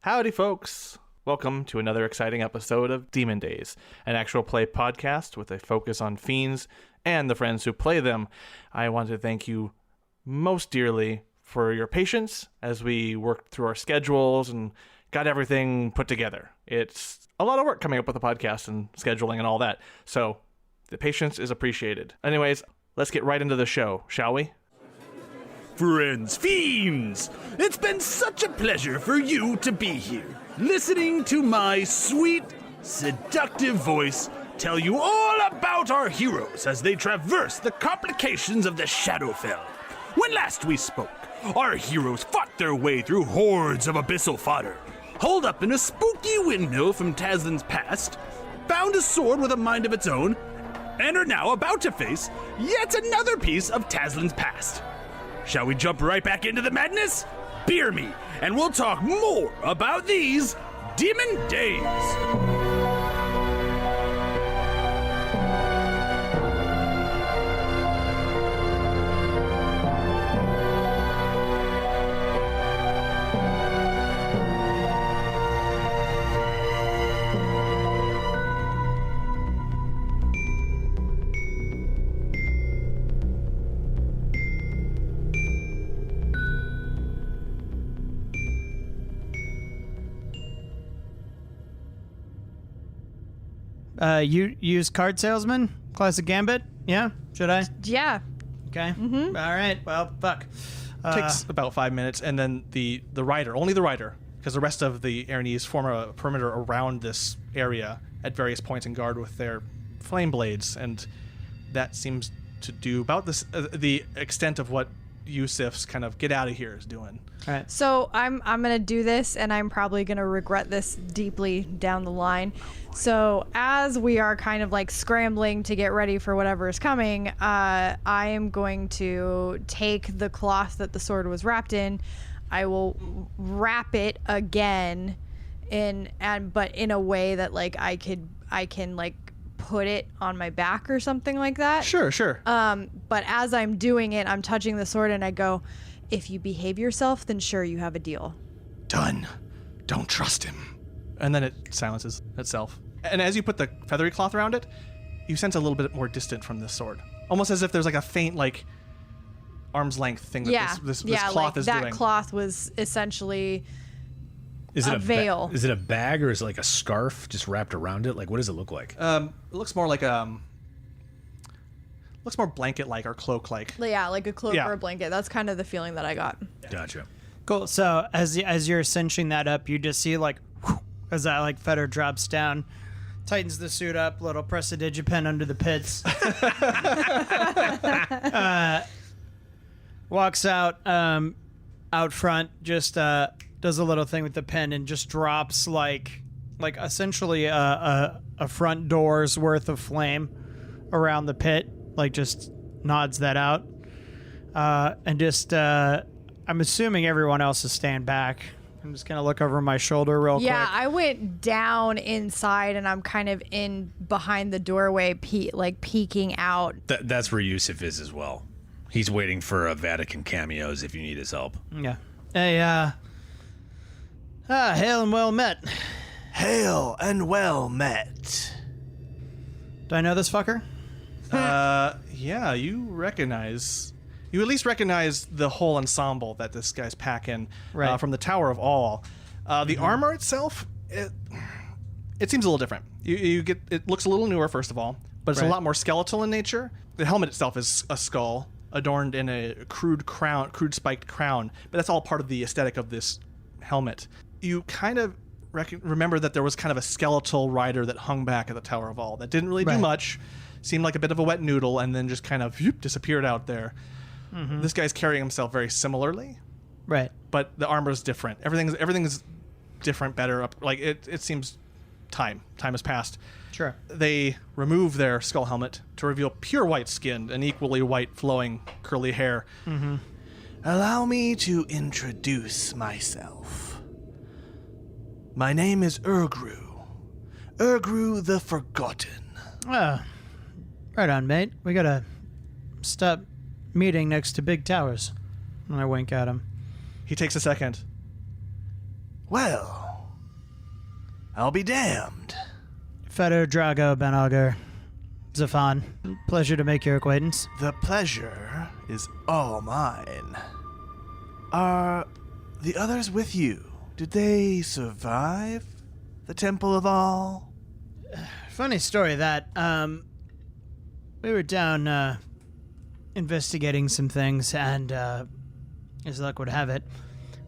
Howdy, folks! Welcome to another exciting episode of Demon Dayz, an actual play podcast with a focus on fiends and the friends who play them. I want to thank you most dearly for your patience as we worked through our schedules and got everything put together. It's a lot of work coming up with the podcast and scheduling and all that, so the patience is appreciated. Anyways, let's get right into the show, shall we? Friends, fiends, it's been such a pleasure for you to be here, listening to my sweet, seductive voice tell you all about our heroes as they traverse the complications of the Shadowfell. When last we spoke, our heroes fought their way through hordes of abyssal fodder, holed up in a spooky windmill from Taslin's past, found a sword with a mind of its own, and are now about to face yet another piece of Taslin's past. Shall we jump right back into the madness? Beer me, and we'll talk more about these Demon Days. You use card salesman? Classic Gambit? Yeah? Should I? Yeah. Okay. Mm-hmm. All right. Well, fuck. Takes about 5 minutes, and then the rider, only the rider, because the rest of the Eerie's form a perimeter around this area at various points and guard with their flame blades, and that seems to do about this the extent of what Yusuf's kind of get out of here is doing. All right. So I'm gonna do this, and I'm probably gonna regret this deeply down the line. So as we are kind of like scrambling to get ready for whatever is coming, I am going to take the cloth that the sword was wrapped in. I will wrap it again but in a way that like I can like put it on my back or something like that. Sure. But as I'm doing it, I'm touching the sword and I go, if you behave yourself, then sure, you have a deal. Done. Don't trust him. And then it silences itself. And as you put the feathery cloth around it, you sense a little bit more distant from this sword. Almost as if there's like a faint, like, arm's length thing that this cloth like is that doing. cloth was essentially Is it a veil. Is it a bag or is it like a scarf just wrapped around it? Like, what does it look like? It looks more like looks more blanket-like or cloak-like. Yeah, like a cloak Yeah. or a blanket. That's kind of the feeling that I got. Gotcha. Cool. So as you're cinching that up, you just see like, whew, as that like Fetter drops down, tightens the suit up, little press a digipen under the pits. Walks out front, just does a little thing with the pen and just drops like essentially a front door's worth of flame around the pit, like just nods that out, and just I'm assuming everyone else is staying back. I'm just gonna look over my shoulder real quick. Yeah, I went down inside and I'm kind of in behind the doorway, peeking out. That's where Yusuf is as well. He's waiting for a Vatican cameos if you need his help. Yeah. Hey, hail and well met. Hail and well met. Do I know this fucker? Yeah, you at least recognize the whole ensemble that this guy's packing Right. from the Tower of All. The armor itself, it seems a little different. It looks a little newer, first of all, but it's a Right. lot more skeletal in nature. The helmet itself is a skull adorned in a crude spiked crown, but that's all part of the aesthetic of this helmet. You kind of remember that there was kind of a skeletal rider that hung back at the Tower of All that didn't really do Right. much, seemed like a bit of a wet noodle, and then just kind of disappeared out there. Mm-hmm. This guy's carrying himself very similarly, Right. but the armor is different. Everything's different, better. Like it seems time has passed. Sure. They remove their skull helmet to reveal pure white skin and equally white flowing curly hair. Mm-hmm. Allow me to introduce myself. My name is Urgru. Urgru the Forgotten. Right on, mate. We gotta stop meeting next to big towers. And I wink at him. He takes a second. Well, I'll be damned. Fetter, Drago, Ben Augur, Zafan. Pleasure to make your acquaintance. The pleasure is all mine. Are the others with you? Did they survive the Temple of All? Funny story that, we were down, investigating some things, and, as luck would have it,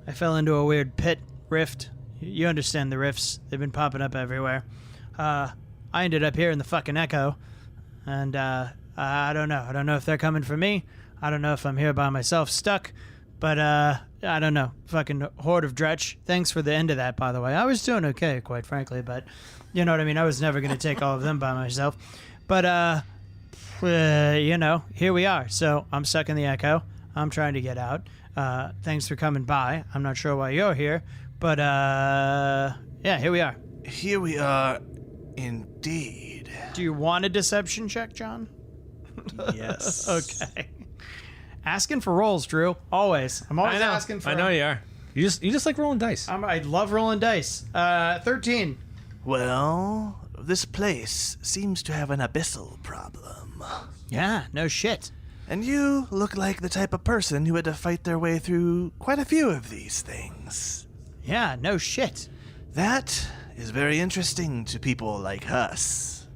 I fell into a weird pit rift. You understand the rifts. They've been popping up everywhere. I ended up here in the fucking Echo, and, I don't know. I don't know if they're coming for me. I don't know if I'm here by myself stuck, but, I don't know. Fucking horde of dretch. Thanks for the end of that, by the way. I was doing okay, quite frankly, but you know what I mean? I was never going to take all of them by myself. But, you know, here we are. So I'm stuck in the Echo. I'm trying to get out. Thanks for coming by. I'm not sure why you're here, but, yeah, here we are. Here we are, indeed. Do you want a deception check, John? Yes. Okay. Asking for rolls, Drew. Always. I'm always asking for I know you are. You just like rolling dice. I love rolling dice. 13. Well, this place seems to have an abyssal problem. Yeah, no shit. And you look like the type of person who had to fight their way through quite a few of these things. Yeah, no shit. That is very interesting to people like us.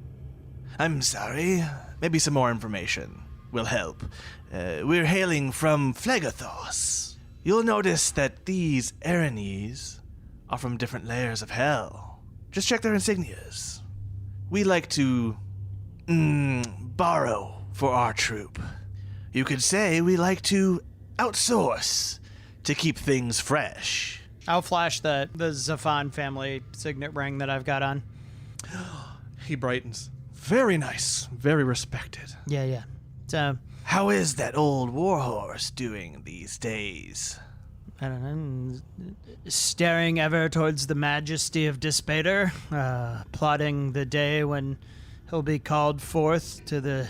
I'm sorry. Maybe some more information will help. We're hailing from Phlegothos. You'll notice that these Erinyes are from different layers of hell. Just check their insignias. We like to borrow for our troop. You could say we like to outsource to keep things fresh. I'll flash the Zafan family signet ring that I've got on. He brightens. Very nice. Very respected. Yeah. So, How is that old warhorse doing these days? I don't know, staring ever towards the majesty of Dispater, plotting the day when he'll be called forth to the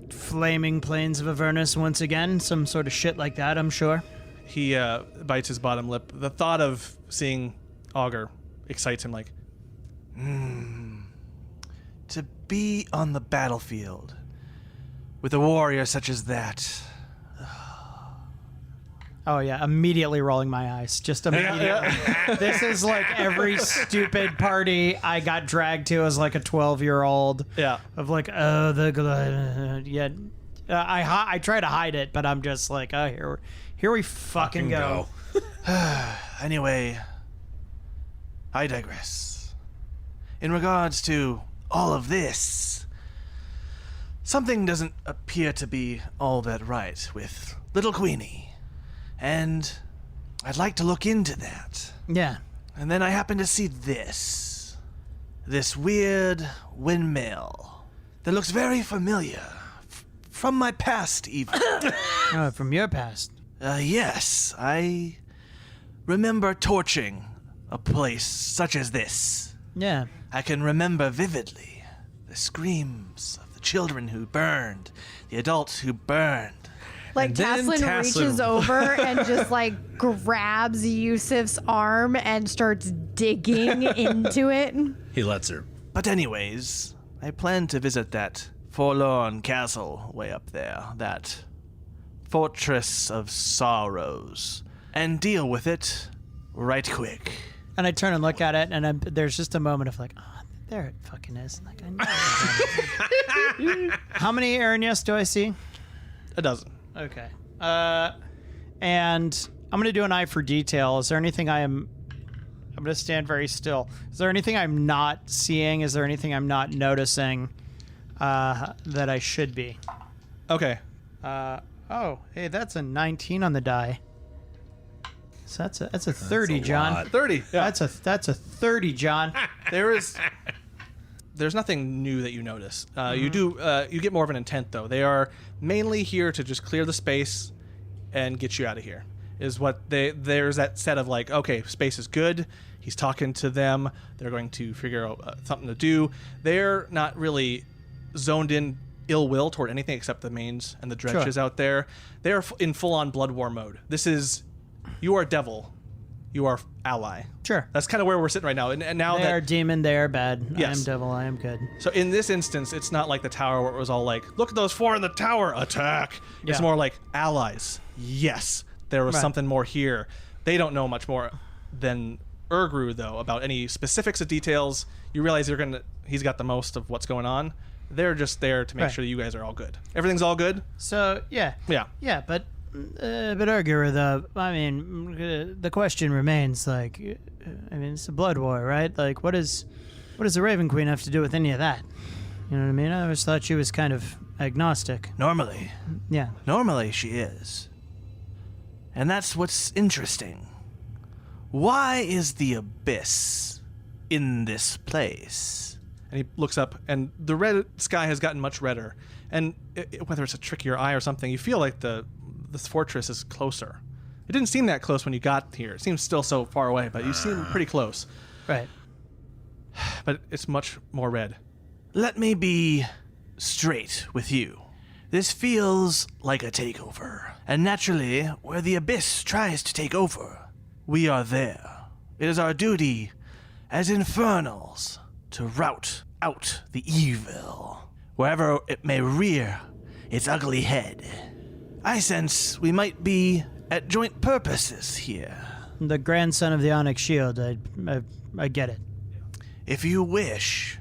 flaming plains of Avernus once again. Some sort of shit like that, I'm sure. He bites his bottom lip. The thought of seeing Augur excites him like, To be on the battlefield with a warrior such as that. Oh, yeah, immediately rolling my eyes. Just immediately. This is like every stupid party I got dragged to as like a 12-year-old. Yeah. Of like, yeah. I try to hide it, but I'm just like, oh, here we fucking go. Anyway, I digress. In regards to all of this, something doesn't appear to be all that right with Little Queenie. And I'd like to look into that. Yeah. And then I happened to see this. This weird windmill that looks very familiar. From my past, even. Oh, from your past. Yes, I remember torching a place such as this. Yeah. I can remember vividly the screams of the children who burned, the adults who burned. Like, And then Taslin reaches over and just, like, grabs Yusuf's arm and starts digging into it. He lets her. But anyways, I plan to visit that forlorn castle way up there, that Fortress of Sorrows, and deal with it right quick. And I turn and look at it, and there's just a moment of like, oh, there it fucking is. Like, I know. How many Erinyes do I see? a dozen. Okay. And I'm going to do an eye for detail. Is there anything I'm going to stand very still. Is there anything I'm not seeing? Is there anything I'm not noticing that I should be? Okay. Oh, hey, that's a 19 on the die. So that's a 30, a John. lot. 30. Yeah. That's a 30, John. There's nothing new that you notice. You get more of an intent though. They are mainly here to just clear the space and get you out of here. Is what there's that set of like, okay, space is good. He's talking to them. They're going to figure out something to do. They're not really zoned in ill will toward anything except the mains and the dredges out there. They're in full on blood war mode. You are devil you are ally. Sure. That's kind of where we're sitting right now. And now They are demon, they are bad. I Yes. am devil, I am good. So in this instance, it's not like the tower where it was all like, look at those 4 in the tower, attack. It's Yeah. more like allies. Yes, there was Right. something more here. They don't know much more than Urgru, though, about any specifics of details. You realize he's got the most of what's going on. They're just there to make Right. sure that you guys are all good. Everything's all good? So, yeah. Yeah. Yeah, but Urgru, the question remains, like, it's a blood war, right? Like, what does the Raven Queen have to do with any of that? You know what I mean? I always thought she was kind of agnostic. Normally she is. And that's what's interesting. Why is the abyss in this place? And he looks up, and the red sky has gotten much redder. And whether it's a trick of your eye or something, you feel like this fortress is closer. It didn't seem that close when you got here. It seems still so far away, but you seem pretty close. Right. But it's much more red. Let me be straight with you. This feels like a takeover. And naturally, where the abyss tries to take over, we are there. It is our duty as infernals to rout out the evil, wherever it may rear its ugly head. I sense we might be at joint purposes here. The grandson of the Onyx Shield, I get it. If you wish,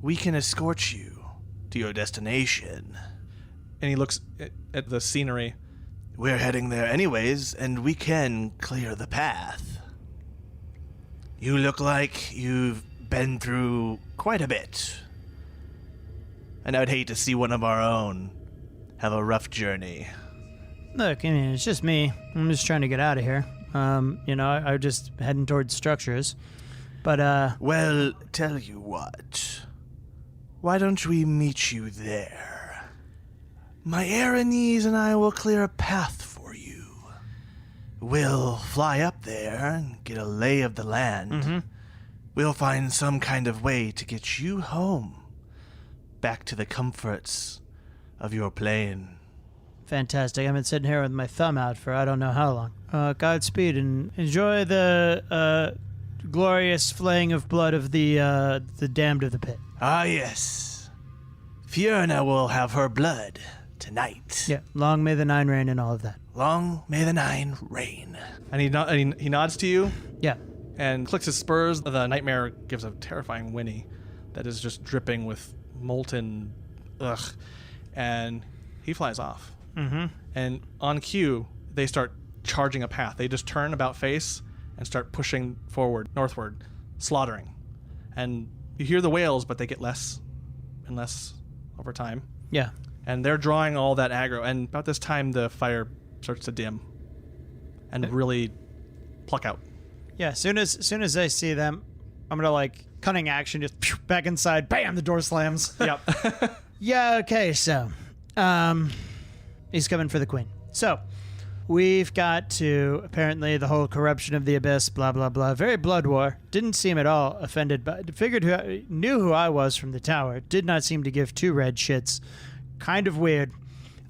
we can escort you to your destination. And he looks at the scenery. We're heading there anyways, and we can clear the path. You look like you've been through quite a bit. And I'd hate to see one of our own have a rough journey. Look, it's just me. I'm just trying to get out of here. I'm just heading towards structures. But, Well, tell you what. Why don't we meet you there? My Aranese and I will clear a path for you. We'll fly up there and get a lay of the land. Mm-hmm. We'll find some kind of way to get you home. Back to the comforts of your plane. fantastic. I've been sitting here with my thumb out for I don't know how long. Godspeed and enjoy the glorious flaying of blood of the damned of the pit. Ah, yes. Fiona will have her blood tonight. Yeah, long may the nine reign and all of that. Long may the nine reign. And he nods to you Yeah. and clicks his spurs. The nightmare gives a terrifying whinny that is just dripping with molten ugh. And he flies off. Mm-hmm. And on cue, they start charging a path. They just turn about face and start pushing forward, northward, slaughtering. And you hear the wails, but they get less and less over time. Yeah. And they're drawing all that aggro. And about this time, the fire starts to dim and really pluck out. Yeah, soon as I see them, I'm gonna cunning action, just back inside, bam, the door slams. Yep. Yeah, okay, so he's coming for the queen. So we've got to apparently the whole corruption of the abyss, blah blah blah. Very blood war. Didn't seem at all offended, but knew who I was from the tower. Did not seem to give two red shits. Kind of weird.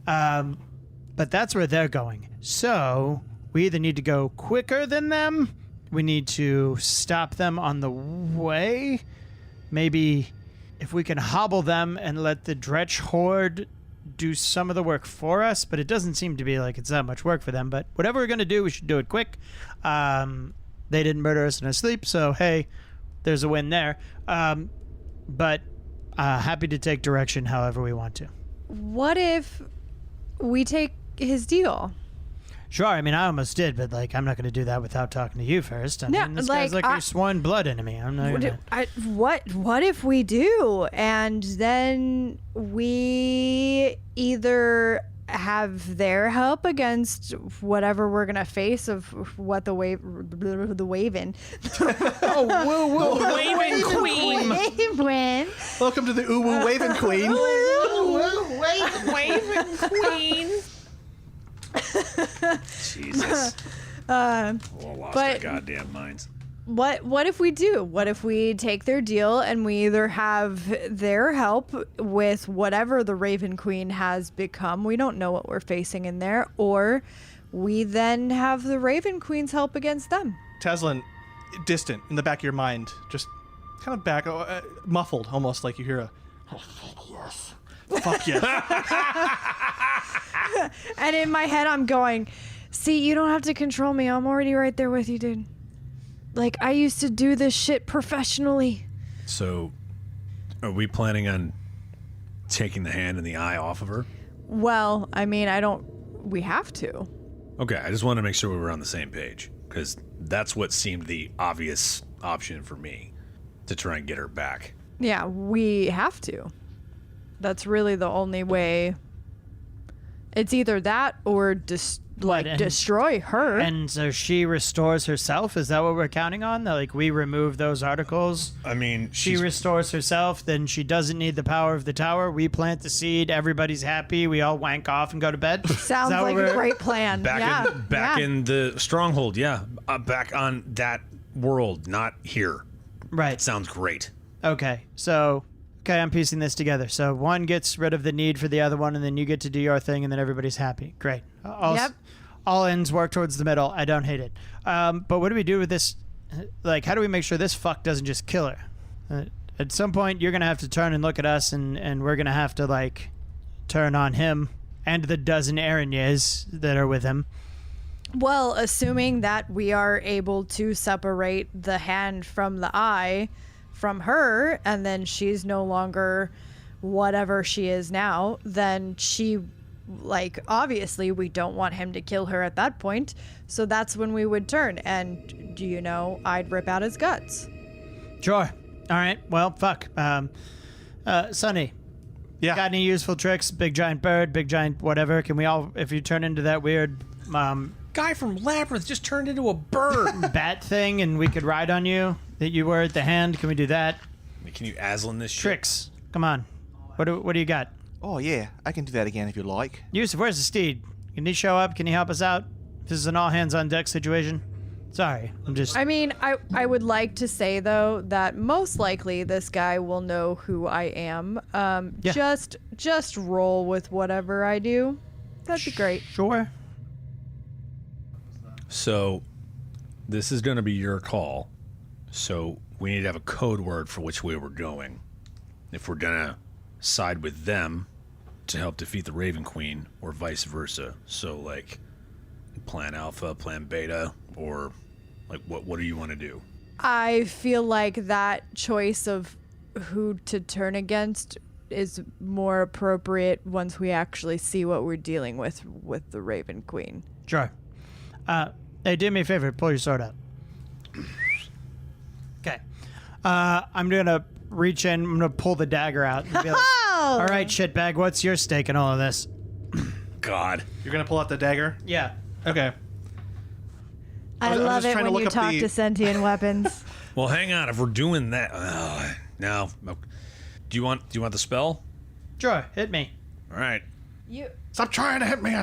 But that's where they're going. So we either need to go quicker than them, we need to stop them on the way. Maybe if we can hobble them and let the Dretch Horde do some of the work for us, but it doesn't seem to be like it's that much work for them. But whatever we're going to do, we should do it quick. They didn't murder us in our sleep, so hey, there's a win there. But happy to take direction however we want to. What if we take his deal? Sure, I mean, I almost did, but I'm not going to do that without talking to you first. I mean, this guy's your sworn blood enemy. I'm not going to... What if we do? And then we either have their help against whatever we're going to face of what the Waven. Waven Queen. Waven. Welcome to the Uwu Waven Queen. Waven Queen. Jesus. All lost our but- goddamn minds. What if we do? What if we take their deal and we either have their help with whatever the Raven Queen has become? We don't know what we're facing in there. Or we then have the Raven Queen's help against them. Teslin, distant in the back of your mind, just kind of back, muffled, almost like you hear a, oh, fuck yes. Fuck yes. And in my head, I'm going, see, you don't have to control me. I'm already right there with you, dude. Like, I used to do this shit professionally. So, are we planning on taking the hand and the eye off of her? Well, I mean, we have to. Okay, I just wanted to make sure we were on the same page, because that's what seemed the obvious option for me, to try and get her back. Yeah, we have to. That's really the only way. It's either that or destroy her. And so she restores herself? Is that what we're counting on? That, like, we remove those articles? I mean, She restores herself, then she doesn't need the power of the tower. We plant the seed, everybody's happy, we all wank off and go to bed. Sounds like a great plan. back in the stronghold, yeah. Back on that world, not here. Right. Sounds great. Okay, I'm piecing this together. So one gets rid of the need for the other one, and then you get to do your thing, and then everybody's happy. Great. All ends work towards the middle. I don't hate it. But what do we do with this? Like, how do we make sure this fuck doesn't just kill her? At some point, you're going to have to turn and look at us, and we're going to have to, like, turn on him and the dozen Erinyes that are with him. Well, assuming that we are able to separate the hand from the eye from her, and then she's no longer whatever she is now, then she, like, obviously we don't want him to kill her at that point, so that's when we would turn, and, you know, I'd rip out his guts. Sure. All right. Well, fuck. Sonny. Yeah. Got any useful tricks? Big giant bird, big giant whatever. Can we all, if you turn into that weird Guy from Labyrinth just turned into a bird. bat thing and we could ride on you that you were at the hand, can we do that? Can you Aslan this shit? Tricks. Come on. What do you got? Oh, yeah. I can do that again if you like. Yusuf, where's the steed? Can he show up? Can he help us out? This is an all hands on deck situation. Sorry, I'm just... I mean, I would like to say, though, that most likely this guy will know who I am. Yeah. Just roll with whatever I do. That'd be great. Sure. So, this is going to be your call. So, we need to have a code word for which way we're going. If we're going to side with them to help defeat the Raven Queen, or vice versa. So, like, plan Alpha, plan Beta, or, like, what do you want to do? I feel like that choice of who to turn against is more appropriate once we actually see what we're dealing with the Raven Queen. Sure. Hey, do me a favor. Pull your sword out. Okay. I'm going to reach in. I'm going to pull the dagger out. And be like, all right, shitbag, what's your stake in all of this? God. You're going to pull out the dagger? Yeah. Okay. I was love just it trying to when look you up talk the- to sentient weapons. Well, hang on. If we're doing that... no. Do you want the spell? Sure, hit me. All right. Stop trying to hit me.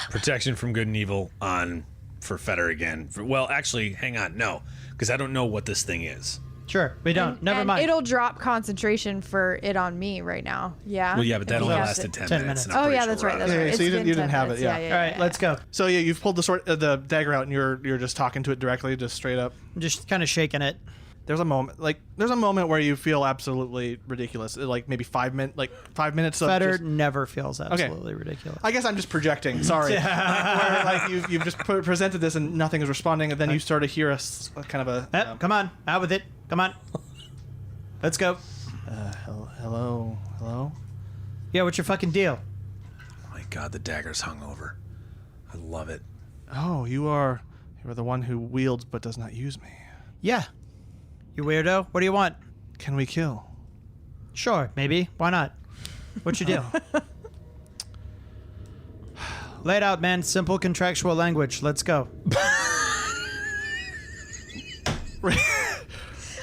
Protection from good and evil on for Fetter again. Well, actually, hang on. No, because I don't know what this thing is. Sure, we don't. Never and mind. It'll drop concentration for it on me right now. Yeah. Well, yeah, but that If you only have lasted it. 10 10 minutes. minutes. and I'm Oh pretty yeah, sure that's we're right. out That's of right. there. Yeah, It's so you been didn't 10 have it, minutes. yeah. All right, let's go. So yeah, you've pulled the dagger out, and you're just talking to it directly, just straight up. I'm just kind of shaking it. There's a moment where you feel absolutely ridiculous, like maybe 5 minutes of Fetter just, never feels absolutely ridiculous. I guess I'm just projecting. Sorry. Where you've just presented this and nothing is responding, and then you start to hear a kind of a. Come on, out with it. Come on. Let's go. Hello. Yeah, what's your fucking deal? Oh my God, the dagger's hung over. I love it. Oh, you are the one who wields but does not use me. Yeah. You weirdo. What do you want? Can we kill? Sure, maybe. Why not? What's your deal? Lay it out, man. Simple contractual language. Let's go.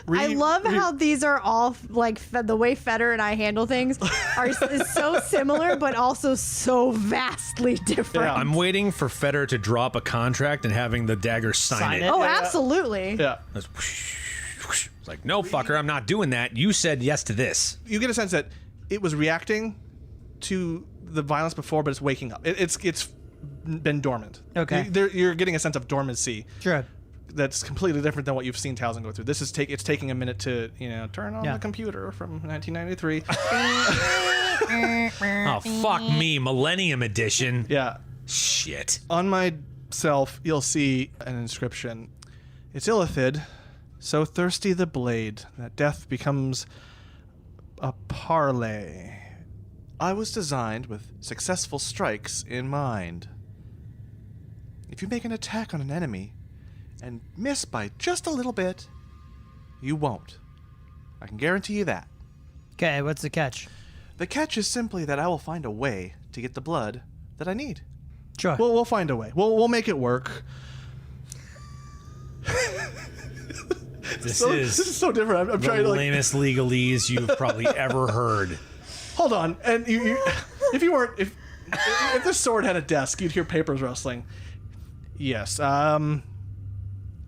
I love how these are all like the way Fetter and I handle things is so similar, but also so vastly different. Yeah, I'm waiting for Fetter to drop a contract and having the dagger sign it. Oh, absolutely. Yeah. It's like, no, fucker, I'm not doing that. You said yes to this. You get a sense that it was reacting to the violence before, but it's waking up. It's been dormant. Okay. You're getting a sense of dormancy. Sure. That's completely different than what you've seen Towson go through. This is it's taking a minute to turn on Yeah. the computer from 1993. Oh, fuck me, Millennium Edition. Yeah. Shit. On myself, you'll see an inscription. It's Illithid, so thirsty the blade that death becomes a parley. I was designed with successful strikes in mind. If you make an attack on an enemy and miss by just a little bit, you won't. I can guarantee you that. Okay, what's the catch? The catch is simply that I will find a way to get the blood that I need. Sure. We'll find a way. We'll make it work. This This is so different. I'm the trying to lamest legalese you've probably ever heard. Hold on. And if you weren't if this sword had a desk, you'd hear papers rustling. Yes.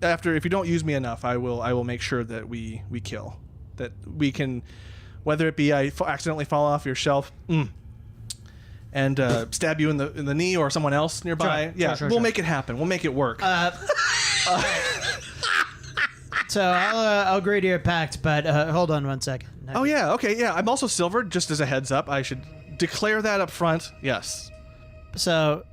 If you don't use me enough, I will make sure that we kill. That we can, whether it be I accidentally fall off your shelf and stab you in the knee or someone else nearby. Sure, We'll make it happen. We'll make it work. So I'll agree to your pact, but hold on one second. Oh yeah, okay, yeah. I'm also silvered, just as a heads up. I should declare that up front. Yes. So,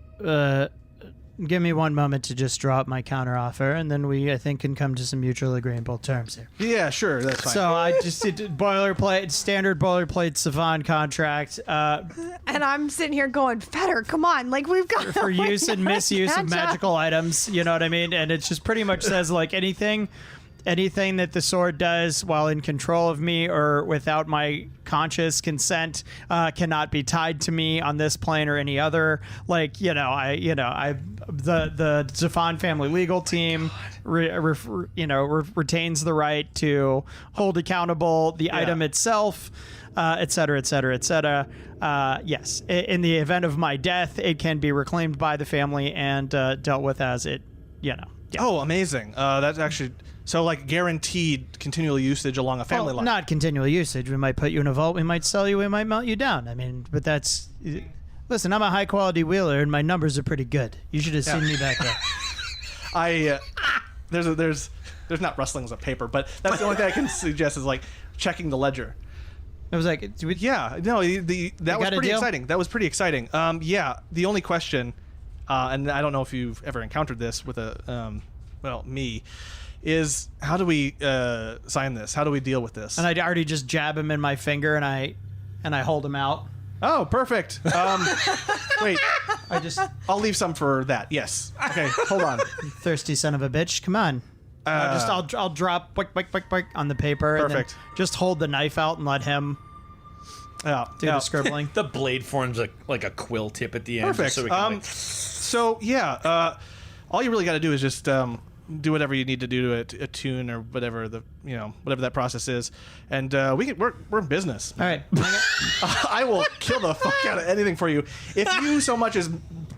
give me one moment to just draw up my counteroffer, and then we, I think, can come to some mutually agreeable terms here. Yeah, sure, that's fine. So I just did standard boilerplate Savon contract And I'm sitting here going, Fetter, come on, like we've got for use and misuse of magical items. You know what I mean? And it just pretty much says like anything that the sword does while in control of me or without my conscious consent cannot be tied to me on this plane or any other. Like, the Zafan family legal team retains the right to hold accountable the item itself, et cetera, et cetera, et cetera. Yes, in the event of my death, it can be reclaimed by the family and dealt with as it, Yeah. Oh, amazing. That's actually... So, like, guaranteed continual usage along a family line. Not continual usage. We might put you in a vault. We might sell you. We might melt you down. I mean, but that's... Listen, I'm a high-quality wheeler, and my numbers are pretty good. You should have seen me back there. There's not rustlings of paper, but that's the only thing I can suggest is, like, checking the ledger. I was like... Yeah, no, that was pretty exciting. That was pretty exciting. Yeah, the only question, and I don't know if you've ever encountered this with me, is how do we sign this? How do we deal with this? And I already just jab him in my finger, and I hold him out. Oh, perfect. Wait, I'll leave some for that. Yes. Okay, hold on. You thirsty son of a bitch. Come on. I'll drop boink on the paper. Perfect. And then just hold the knife out and let him do the scribbling. The blade forms like a quill tip at the end. Perfect. So we can So yeah, all you really got to do is just do whatever you need to do to attune or whatever whatever that process is, and we're in business. All right. I will kill the fuck out of anything for you if you so much as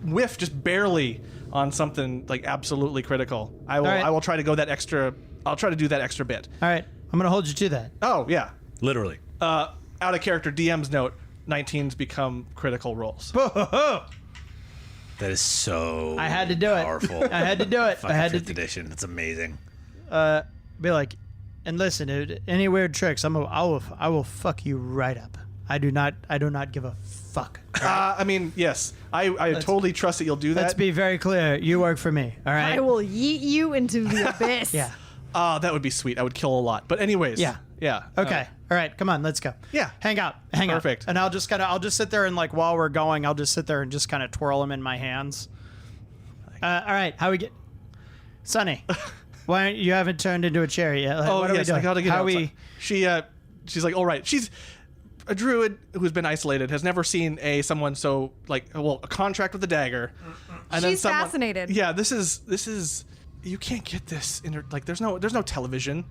whiff just barely on something like absolutely critical. I will. Right. I will try to go that extra. I'll try to do that extra bit. All right. I'm going to hold you to that. Oh yeah. literally. Out of character DM's note. 19s become critical rolls. That is so I had to do it. powerful. I had to do it. Fucking I had 5th to edition. It's amazing. be like, and listen, dude, any weird tricks, I will fuck you right up. I do not give a fuck. I mean, yes, I totally trust that you'll do that. Let's be very clear. You work for me. All right. I will yeet you into the abyss. Yeah. That would be sweet. I would kill a lot. But anyways. Yeah. Yeah. Okay. All right. Come on. Let's go. Yeah. Hang out. Perfect. And I'll just sit there and like while we're going, I'll just sit there and just kind of twirl them in my hands. All right. How we get, Sonny? Why you haven't turned into a cherry yet? Like, what are we doing? I gotta get How outside. She's like, all right. She's a druid who's been isolated, has never seen someone so like a contract with a dagger. And She's fascinated. Yeah, this is you can't get this there's no television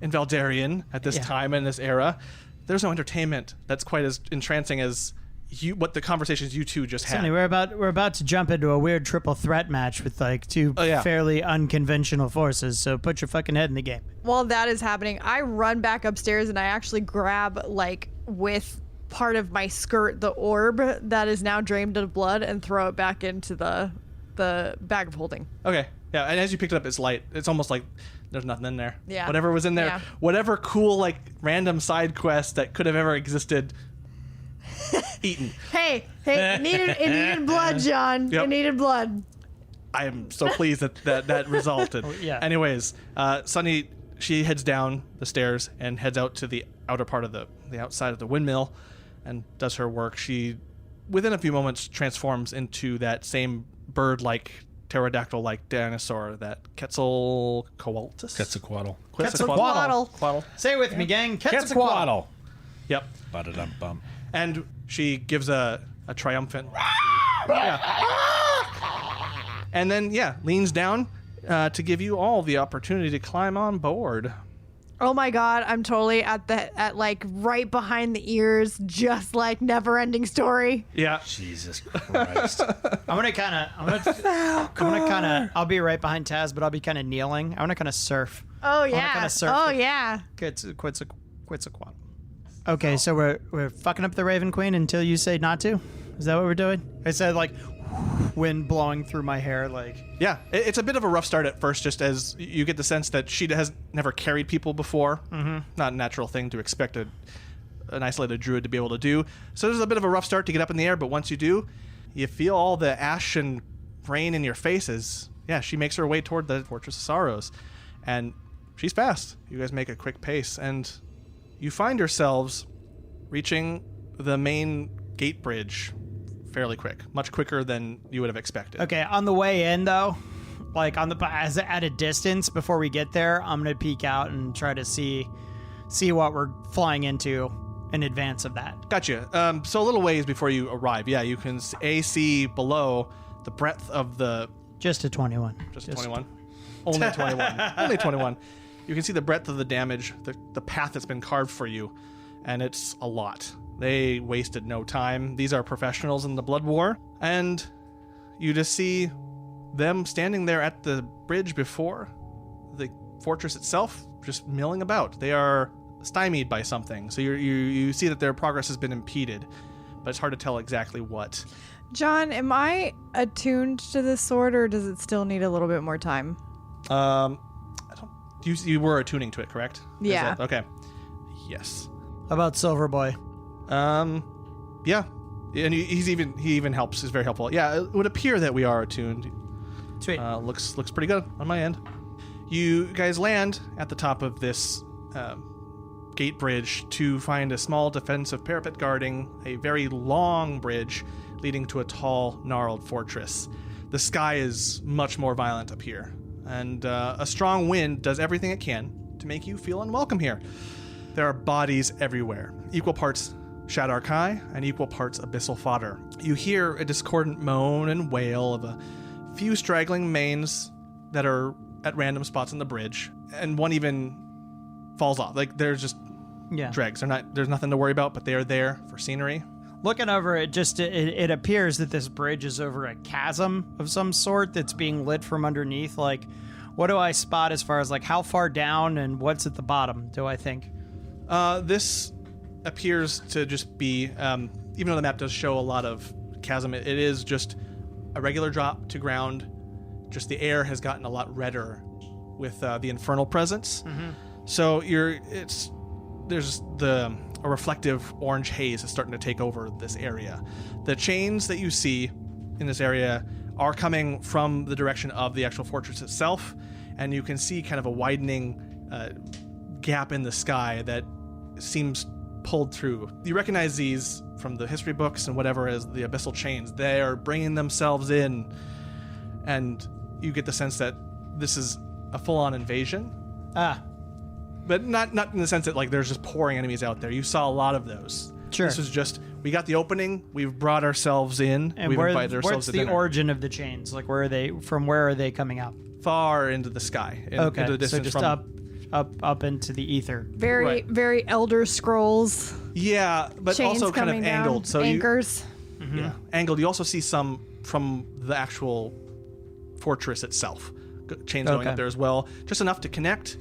in Valdarian at this time in this era. There's no entertainment that's quite as entrancing as what the conversations you two just had. Sonny, we're about to jump into a weird triple threat match with like two fairly unconventional forces. So put your fucking head in the game. While that is happening, I run back upstairs and I actually grab, like, with part of my skirt the orb that is now drained of blood and throw it back into the bag of holding. Okay. Yeah, and as you picked it up, it's light. It's almost like there's nothing in there. Yeah. Whatever was in there, Yeah. whatever cool, like, random side quest that could have ever existed, eaten. Hey, it needed blood, John. Yep. It needed blood. I am so pleased that resulted. yeah. Anyways, Sunny, she heads down the stairs and heads out to the outer part of the outside of the windmill and does her work. She, within a few moments, transforms into that same bird-like, pterodactyl-like dinosaur, that Quetzalcoatlus? Quetzalcoatl. Say it with me, gang. Quetzalcoatl. Yep. Ba-da-dum-bum. And she gives a triumphant... yeah. And then, leans down to give you all the opportunity to climb on board. Oh my god, I'm totally at like right behind the ears, just like Never Ending Story. Yeah. Jesus Christ. I'll be right behind Taz, but I'll be kind of kneeling. I want to kind of surf. Oh wanna yeah. kinda surf Oh it. yeah. Quetzalcoatl. Okay, so we're fucking up the Raven Queen until you say not to? Is that what we're doing? I said like wind blowing through my hair, like... Yeah, it's a bit of a rough start at first, just as you get the sense that she has never carried people before. Mm-hmm. Not a natural thing to expect an isolated druid to be able to do. So there's a bit of a rough start to get up in the air, but once you do, you feel all the ash and rain in your faces. Yeah, she makes her way toward the Fortress of Sorrows, and she's fast. You guys make a quick pace, and you find yourselves reaching the main gate bridge fairly quick, much quicker than you would have expected. Okay, on the way in though, like as at a distance before we get there, I'm gonna peek out and try to see what we're flying into in advance of that. Gotcha. So a little ways before you arrive, you can see below the breadth of the... Just a 21. Just 21? Only 21. Only 21. You can see the breadth of the damage, the path that's been carved for you, and it's a lot. They wasted no time. These are professionals in the Blood War, and you just see them standing there at the bridge before the fortress itself, just milling about. They are stymied by something, so you see that their progress has been impeded, but it's hard to tell exactly what. John, am I attuned to this sword, or does it still need a little bit more time? You were attuning to it, correct? Yeah. Okay. Yes. How about Silver Boy? Yeah, and he even helps. Is very helpful. Yeah, it would appear that we are attuned. Sweet. Looks pretty good on my end. You guys land at the top of this gate bridge to find a small defensive parapet guarding a very long bridge leading to a tall, gnarled fortress. The sky is much more violent up here, and a strong wind does everything it can to make you feel unwelcome here. There are bodies everywhere, equal parts Shadarkai and equal parts abyssal fodder. You hear a discordant moan and wail of a few straggling manes that are at random spots on the bridge, and one even falls off. Like, there's just dregs. There's nothing to worry about, but they are there for scenery. Looking over it, it appears that this bridge is over a chasm of some sort that's being lit from underneath. Like, what do I spot as far as like how far down and what's at the bottom, do I think? This appears to just be, even though the map does show a lot of chasm, it is just a regular drop to ground. Just the air has gotten a lot redder with the infernal presence. Mm-hmm. So there's a reflective orange haze is starting to take over this area. The chains that you see in this area are coming from the direction of the actual fortress itself, and you can see kind of a widening gap in the sky that seems pulled through. You recognize these from the history books and whatever as the abyssal chains. They are bringing themselves in, and you get the sense that this is a full-on invasion. But not in the sense that like there's just pouring enemies out there. You saw a lot of those. Sure. This was just, we got the opening, we've brought ourselves in, and we've invited ourselves what's to the dinner. origin of the chains? Like, where are they coming out? Far into the sky. Okay, Into the distance so just up into the ether. Very, Right. very Elder Scrolls. Yeah, but Chains also kind of coming down, angled. So anchors. Yeah, angled. You also see some from the actual fortress itself. Chains going Okay. up there as well. Just enough to connect,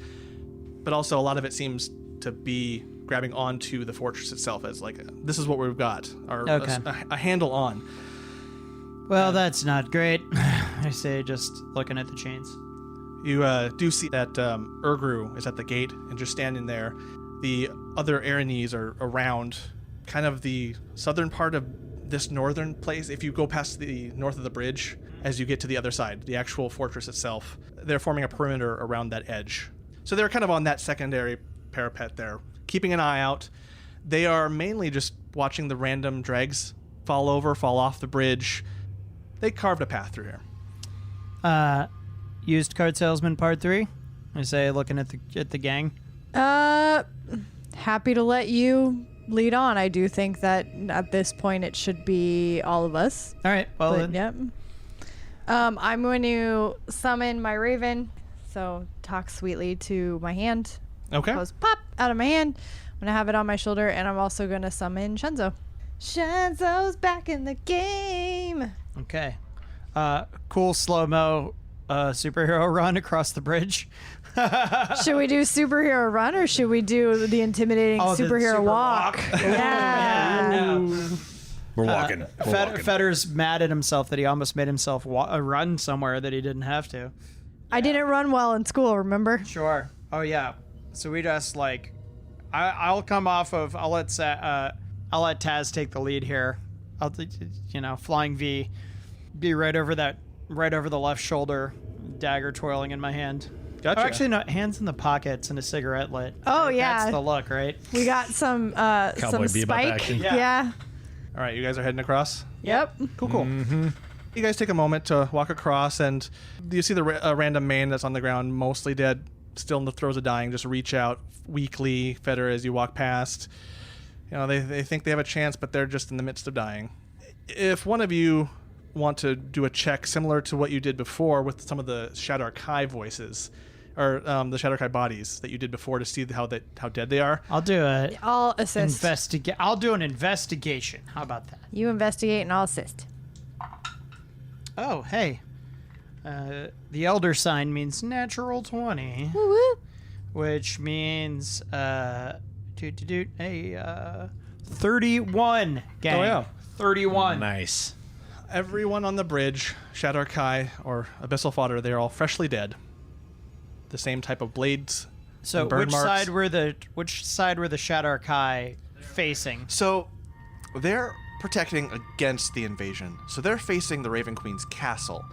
but also a lot of it seems to be grabbing onto the fortress itself as like, this is what we've got, or Okay. a handle on. Well, that's not great. I say, just looking at the chains. You do see that Urgru is at the gate and just standing there. The other Erinyes are around kind of the southern part of this northern place. If you go past the north of the bridge, as you get to the other side, the actual fortress itself, they're forming a perimeter around that edge. So they're kind of on that secondary parapet there, keeping an eye out. They are mainly just watching the random dregs fall off the bridge. They carved a path through here. Used card salesman part 3. I say, looking at the gang. Happy to let you lead on. I do think that at this point it should be all of us. All right. Well, But, then. yep. I'm going to summon my raven. So talk sweetly to my hand. Okay. Goes pop out of my hand. I'm going to have it on my shoulder, and I'm also going to summon Shenzo. Shenzo's back in the game. Okay. Cool slow-mo superhero run across the bridge. Should we do superhero run, or should we do the intimidating Oh, the superhero super walk? walk. Yeah. We're walking. We're walking. Fetter's mad at himself that he almost made himself run somewhere that he didn't have to. I didn't run well in school, remember? Sure. Oh yeah. So we just like, I'll come off of. I'll let Taz take the lead here. Flying V, be right over the left shoulder, dagger twirling in my hand. Gotcha. Oh, actually, no, hands in the pockets and a cigarette lit. Oh, yeah. That's the look, right? We got some Cowboy Bebop spike. action. Yeah. All right, you guys are heading across? Yep. Cool. You guys take a moment to walk across, and you see the random main that's on the ground, mostly dead, still in the throes of dying. Just reach out weakly, Fetter, as you walk past. They think they have a chance, but they're just in the midst of dying. If one of you want to do a check similar to what you did before with some of the Shadowkai voices, or the Shadowkai bodies that you did before, to see how dead they are. I'll do I'll assist. I'll do an investigation. How about that? You investigate and I'll assist. Oh, hey. The elder sign means natural 20, Woo woo. which means 31, gang. Oh, yeah. 31. Nice. Everyone on the bridge, Shadowkai or Abyssal Fodder, they're all freshly dead. The same type of blades. So and burn which marks. side were the Shadowkai facing? So they're protecting against the invasion. So they're facing the Raven Queen's castle.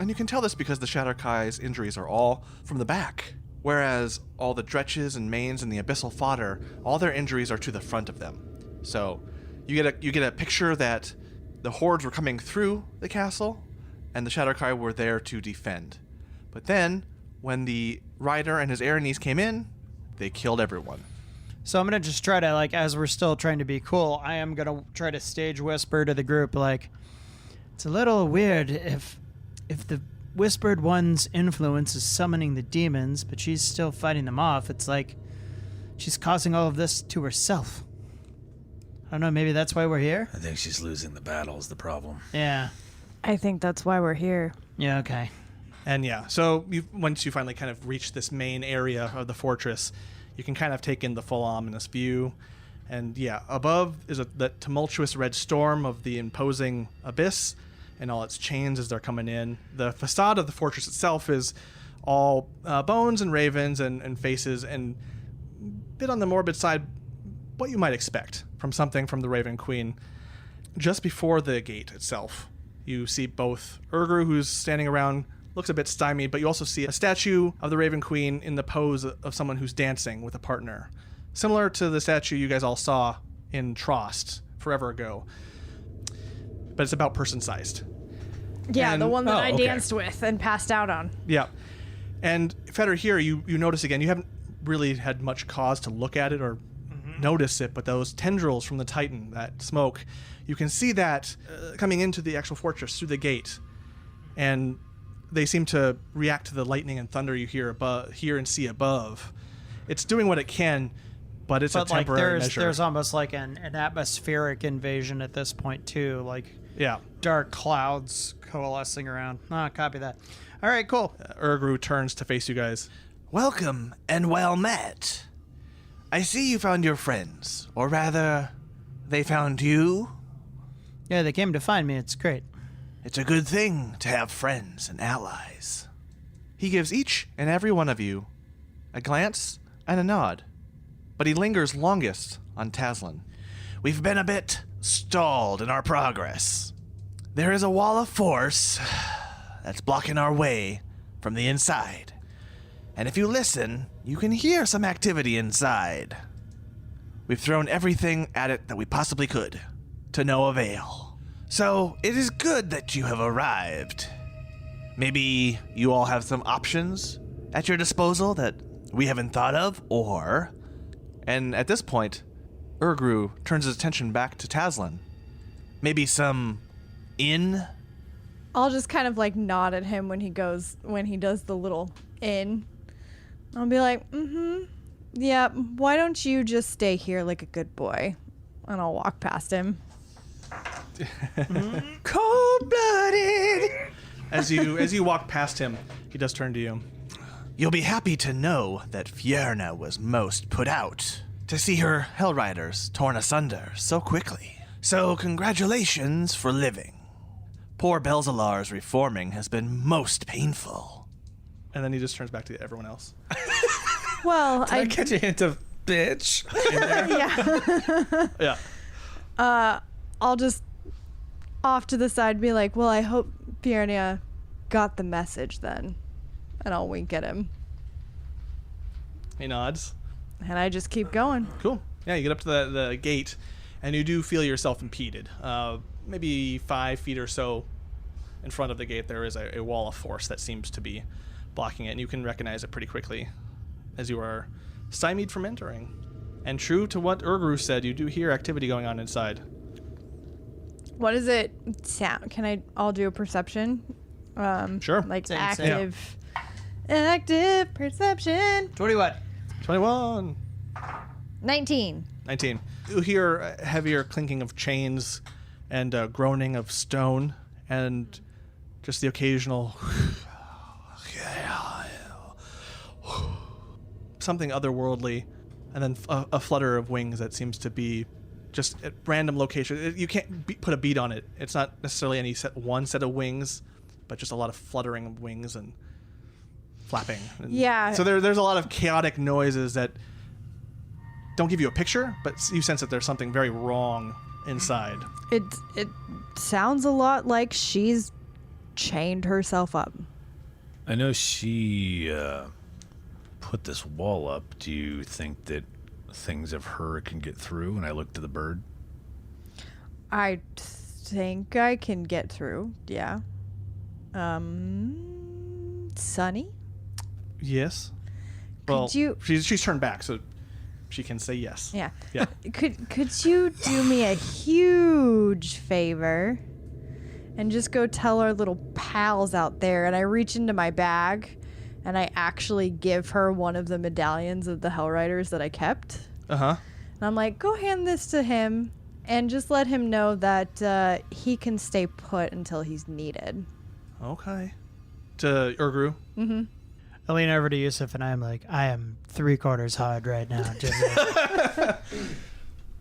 And you can tell this because the Shadowkai's injuries are all from the back. Whereas all the Dretches and Mains and the Abyssal Fodder, all their injuries are to the front of them. So you get a picture that the hordes were coming through the castle and the Shadowkai were there to defend. But then, when the rider and his Erinyes came in, they killed everyone. So I'm going to just try to, as we're still trying to be cool, I am going to try to stage whisper to the group, it's a little weird if the Whispered One's influence is summoning the demons, but she's still fighting them off. It's like she's causing all of this to herself. I don't know, maybe that's why we're here? I think she's losing the battle is the problem. Yeah. I think that's why we're here. Yeah, okay. And yeah, so once you finally kind of reach this main area of the fortress, you can kind of take in the full ominous view. And yeah, above is the tumultuous red storm of the imposing abyss and all its chains as they're coming in. The facade of the fortress itself is all bones and ravens and faces, and a bit on the morbid side, what you might expect from something from the Raven Queen. Just before the gate itself, you see both Urgru, who's standing around, looks a bit stymied, but you also see a statue of the Raven Queen in the pose of someone who's dancing with a partner. Similar to the statue you guys all saw in Trost forever ago. But it's about person-sized. Yeah, And- the one that oh, I okay. danced with and passed out on. Yeah. And Fetter, here, you notice again, you haven't really had much cause to look at it or notice it, but those tendrils from the Titan, that smoke, you can see that coming into the actual fortress through the gate. And they seem to react to the lightning and thunder you hear and see above. It's doing what it can, but it's a temporary measure. there's almost like an atmospheric invasion at this point too, Yeah. dark clouds coalescing around. Copy that. All right, cool. Urgru turns to face you guys. Welcome and well met. I see you found your friends, or rather, they found you. Yeah, they came to find me. It's great. It's a good thing to have friends and allies. He gives each and every one of you a glance and a nod, but he lingers longest on Taslan. We've been a bit stalled in our progress. There is a wall of force that's blocking our way from the inside. And if you listen, you can hear some activity inside. We've thrown everything at it that we possibly could, to no avail. So it is good that you have arrived. Maybe you all have some options at your disposal that we haven't thought of, or... And at this point, Urgru turns his attention back to Taslan. maybe some inn? I'll just kind of like nod at him when he does the little inn. I'll be like, yeah, why don't you just stay here like a good boy? And I'll walk past him. Cold-blooded! As you walk past him, he does turn to you. You'll be happy to know that Fjerna was most put out to see her Hellriders torn asunder so quickly. So congratulations for living. Poor Belzalar's reforming has been most painful. And then he just turns back to everyone else. Well, I catch a hint of bitch in there? Yeah. I'll just off to the side be like, well, I hope Fjerna got the message then. And I'll wink at him. He nods. And I just keep going. Cool. Yeah, you get up to the gate, and you do feel yourself impeded. Maybe 5 feet or so in front of the gate, there is a wall of force that seems to be blocking it, and you can recognize it pretty quickly as you are stymied from entering. And true to what Urgru said, you do hear activity going on inside. What does it sound? I'll do a perception? Sure. Like Same. active perception. 21. 21. 19. 19. You hear a heavier clinking of chains and groaning of stone and just the occasional something otherworldly, and then a flutter of wings that seems to be just at random locations. You can't put a beat on it. It's not necessarily any one set of wings, but just a lot of fluttering of wings and flapping. And Yeah. So there's a lot of chaotic noises that don't give you a picture, but you sense that there's something very wrong inside. It sounds a lot like she's chained herself up. I know she put this wall up. Do you think that things of her can get through? And I look to the bird. I think I can get through. Yeah. Sunny? Yes. Well, you- she's turned back, so she can say yes. Yeah. Yeah. Could you do me a huge favor and just go tell our little pals out there? And I reach into my bag and I actually give her one of the medallions of the Hellriders that I kept. Uh-huh. And I'm like, go hand this to him and just let him know that he can stay put until he's needed. Okay. To Urgru. Mm-hmm. I lean over to Yusuf and I'm like, I am 3/4 hard right now. Just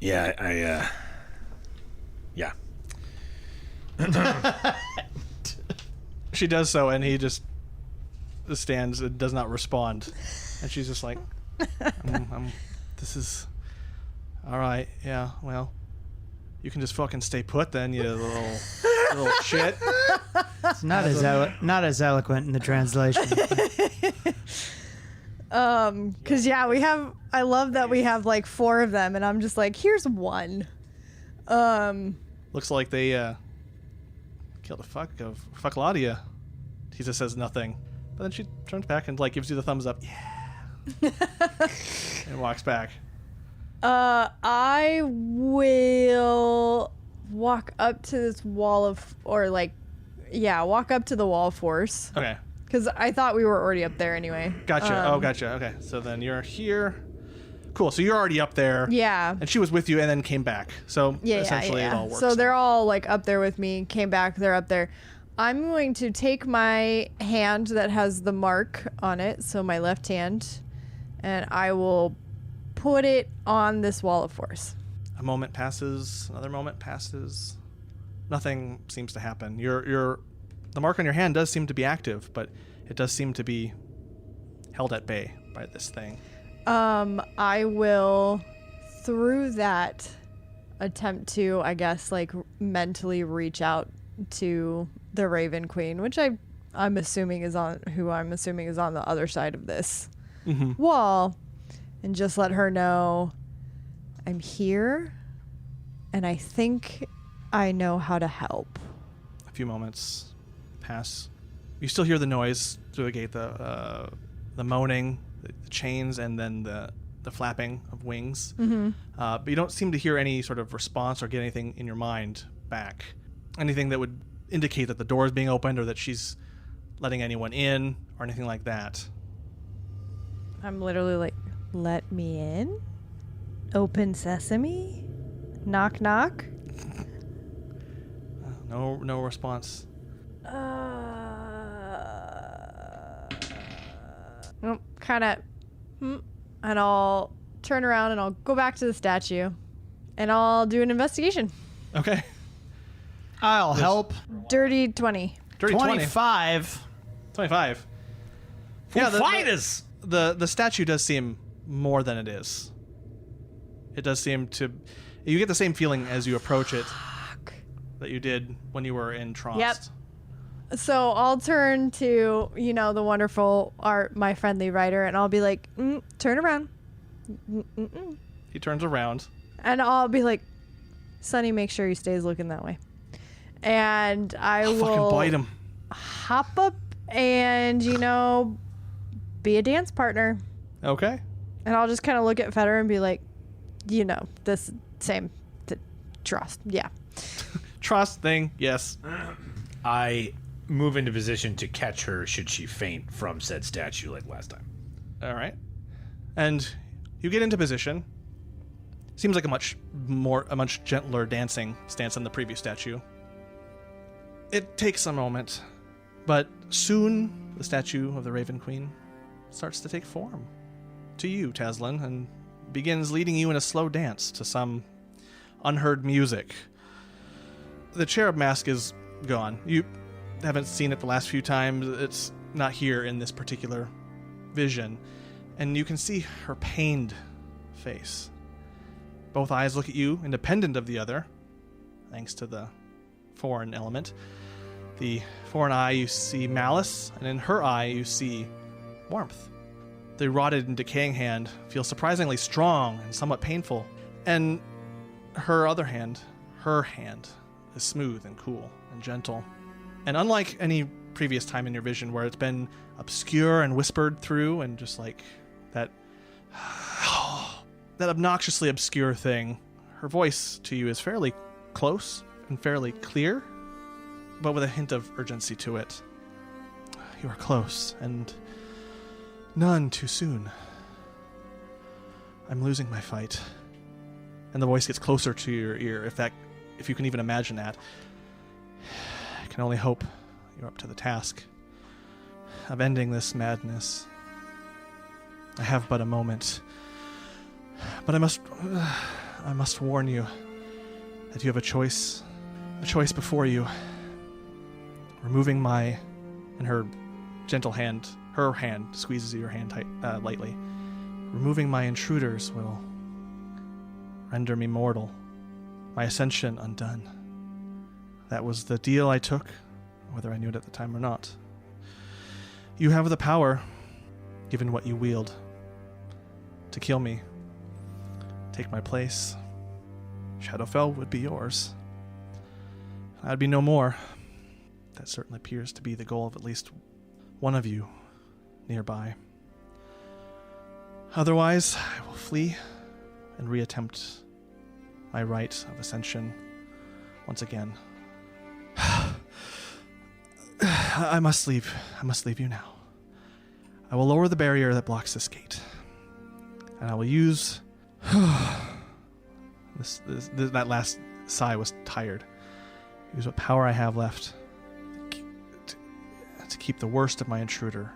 Yeah, yeah. She does so, and he just stands and does not respond. And she's just like, this is... All right, yeah, well, you can just fucking stay put then, you little shit. It's not as eloquent in the translation. Cause yeah, I love that we have like 4 of them and I'm just like, here's one. Looks like they killed a fuck of Fuckladia. He just says nothing. But then she turns back and like gives you the thumbs up. Yeah. And walks back. I will walk up to this wall walk up to the wall of force. Okay. Cause I thought we were already up there anyway. Gotcha. Gotcha. Okay. So then you're here. Cool. So you're already up there. Yeah. And she was with you and then came back. So essentially it all works. So they're all like up there with me, came back, they're up there. I'm going to take my hand that has the mark on it, so my left hand, and I will put it on this wall of force. A moment passes, another moment passes. Nothing seems to happen. The mark on your hand does seem to be active, but it does seem to be held at bay by this thing. I will, through that, attempt to, I guess, like mentally reach out to the Raven Queen, which I'm assuming is on the other side of this wall, and just let her know I'm here, and I think I know how to help. A few moments pass. You still hear the noise through the gate, the moaning, the chains, and then the flapping of wings. But you don't seem to hear any sort of response or get anything in your mind back. Anything that would indicate that the door is being opened or that she's letting anyone in or anything like that. I'm literally like, let me in? Open sesame? Knock knock? No response. Kind of, and I'll turn around and I'll go back to the statue, and I'll do an investigation. Okay. I'll help. Dirty 20. Dirty 20. 25. 25. Fighters! The statue does seem more than it is. It does seem to... You get the same feeling as you approach it that you did when you were in Trost. Yep. So I'll turn to, the wonderful my friendly writer, and I'll be like, turn around. He turns around. And I'll be like, Sonny, make sure he stays looking that way. And I will fucking bite him. Hop up and, be a dance partner. Okay. And I'll just kind of look at Fetter and be like, this same trust. Yeah. Trust thing, yes. I move into position to catch her should she faint from said statue like last time. All right. And you get into position. Seems like a much gentler dancing stance than the previous statue. It takes a moment, but soon the statue of the Raven Queen starts to take form to you, Taslan, and begins leading you in a slow dance to some unheard music. The cherub mask is gone. You haven't seen it the last few times. It's not here in this particular vision. And you can see her pained face. Both eyes look at you, independent of the other, thanks to the foreign element. The foreign eye, you see malice, and in her eye, you see warmth. The rotted and decaying hand feels surprisingly strong and somewhat painful. And her hand, is smooth and cool and gentle. And unlike any previous time in your vision where it's been obscure and whispered through and just like that obnoxiously obscure thing, her voice to you is fairly close and fairly clear, but with a hint of urgency to it. You are close, and none too soon. I'm losing my fight. And the voice gets closer to your ear, if you can even imagine that. I can only hope you're up to the task of ending this madness. I have but a moment, but I must warn you that you have a choice before you. Removing and her gentle hand, her hand squeezes your hand tight, lightly. Removing my intruders will render me mortal, my ascension undone. That was the deal I took, whether I knew it at the time or not. You have the power, given what you wield, to kill me, take my place. Shadowfell would be yours. I'd be no more. That certainly appears to be the goal of at least one of you nearby. Otherwise, I will flee and reattempt my rite of ascension once again. I must leave. I must leave you now. I will lower the barrier that blocks this gate, and I will use that last sigh was tired. Use what power I have left to keep the worst of my intruder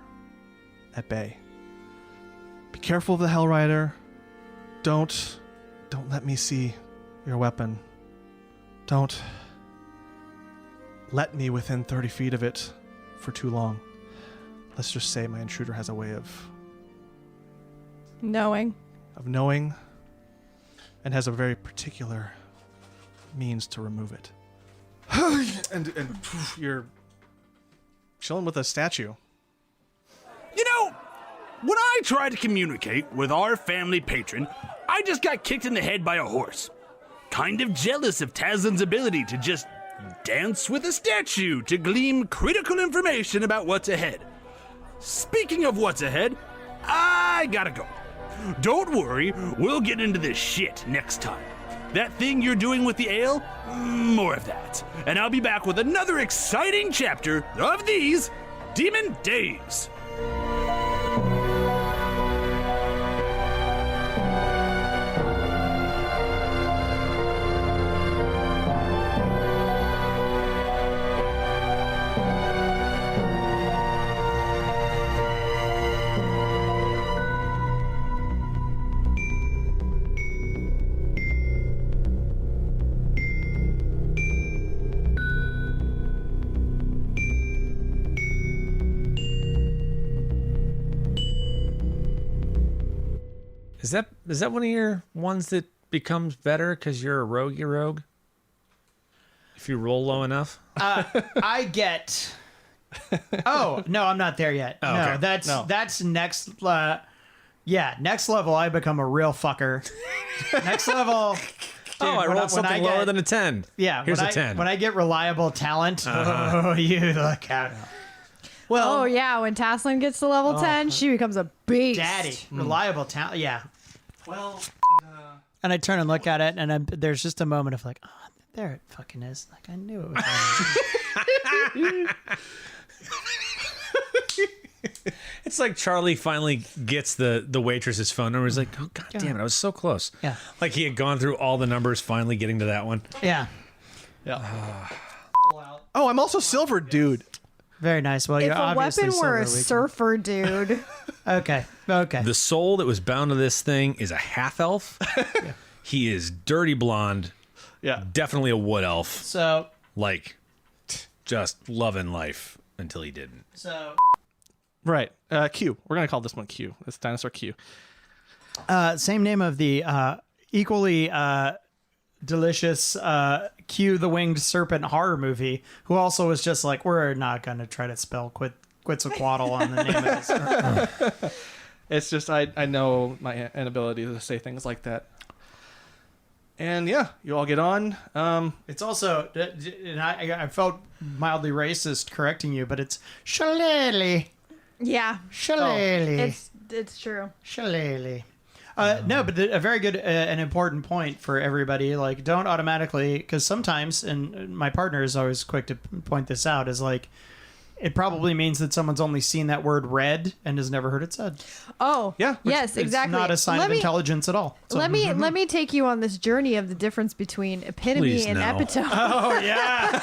at bay. Be careful of the Hellrider. Don't let me see your weapon. Don't let me within 30 feet of it for too long. Let's just say my intruder has a way of Knowing. And has a very particular means to remove it. and you're chilling with a statue. You know, when I tried to communicate with our family patron, I just got kicked in the head by a horse. Kind of jealous of Tazlin's ability to just dance with a statue to glean critical information about what's ahead. Speaking of what's ahead, I gotta go. Don't worry, we'll get into this shit next time. That thing you're doing with the ale? More of that. And I'll be back with another exciting chapter of these Demon Days. Is that one of your ones that becomes better because you're a rogue? If you roll low enough? I get. Oh no, I'm not there yet. Oh, no, okay. That's next. Next level. I become a real fucker. Next level. Dude, I rolled something lower than a 10. Yeah, here's a 10. When I get reliable talent, oh, you look out. Well, Oh yeah, when Taslin gets to level 10, she becomes a beast. daddy, reliable talent. Yeah. Well, And I turn and look at it, and there's just a moment of like, oh, there it fucking is. Like I knew it was. It's like Charlie finally gets the waitress's phone number. He's like, oh, God damn it, I was so close. Yeah. Like he had gone through all the numbers, finally getting to that one. Yeah. oh, I'm also silver, dude. Very nice. Well, If you're a obviously weapon were a silver, we can- surfer dude, Okay. The soul that was bound to this thing is a half elf. He is dirty blonde, Yeah. definitely a wood elf. So Like, just loving life until he didn't. Right. Q. We're going to call this one Q. It's Dinosaur Q. Same name of the equally delicious Q the Winged Serpent horror movie, who also was just like, we're not going to try to spell Quetzalcoatl on the name of this. It's just I know my inability to say things like that. And yeah, you all get on. It's also, and I felt mildly racist correcting you, but it's shillelagh. yeah, Shillelagh. it's true. Shillelagh. No, but a very good and important point for everybody. Like, don't automatically, because sometimes, and my partner is always quick to point this out, is like, it probably means that someone's only seen that word red and has never heard it said. Oh, Yeah, yes, exactly. It's not a sign of intelligence at all. So, Let me take you on this journey of the difference between epitome Please, and no. epitome. Oh yeah.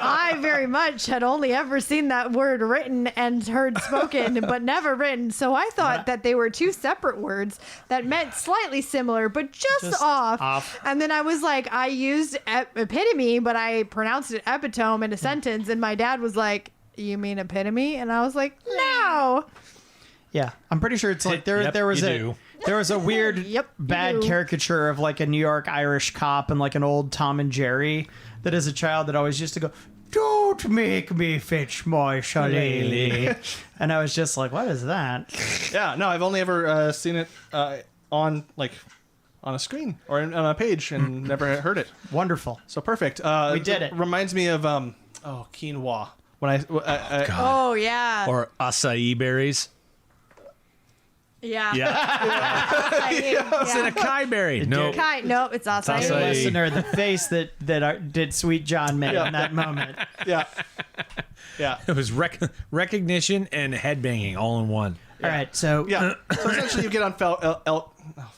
I very much had only ever seen that word written and heard spoken, but never written. So I thought that they were two separate words that meant slightly similar, but just off. And then I was like, I used epitome, but I pronounced it epitome in a sentence. And my dad was like, "You mean epitome?" And I was like, "No." Yeah, I'm pretty sure it's like Yep, there was you there was a weird Yep, you bad do. caricature of like a New York Irish cop and like an old Tom and Jerry that as a child that always used to go, "Don't make me fetch my shillelagh," and I was just like, "What is that?" Yeah, no, I've only ever seen it on a screen or on a page and never heard it. Wonderful. So perfect. We did it. Reminds me of quinoa. When I Oh yeah, Or acai berries. yeah. It's an acai berry. No. Nope, it's acai. acai. Listener, the face that did Sweet John make in that moment. yeah. It was recognition and headbanging all in one. All right, so Yeah. So essentially, you get on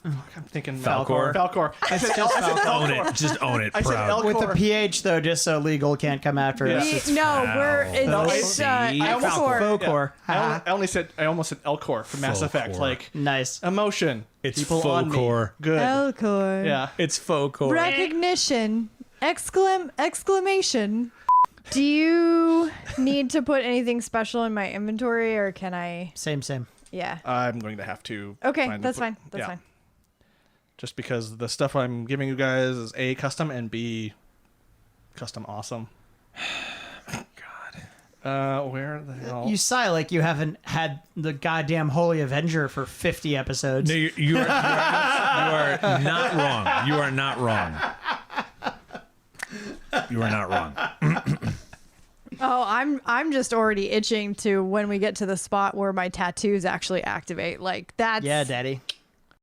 I'm thinking Falcor. Falcor. I said Own it. Just own it. I said Proud. with the PH though, just so legal can't come after us. It's It's Falcor. Focor. I almost said Elcor from Mass Effect. Folcor. Like Nice. emotion. It's people on me. Folcor. Good. Elcor. Yeah. It's Folcor. Recognition. Exclamation. Do you need to put anything special in my inventory, or can I? Same. Yeah. I'm going to have to. Okay, find that's the- fine. That's yeah. fine. Just because the stuff I'm giving you guys is A, custom, and B, custom awesome. God. Where the hell? You sigh like you haven't had the goddamn Holy Avenger for 50 episodes. No, you are not wrong. You are not wrong. You are not wrong. Oh, I'm just already itching to when we get to the spot where my tattoos actually activate. Like that's Yeah, Daddy.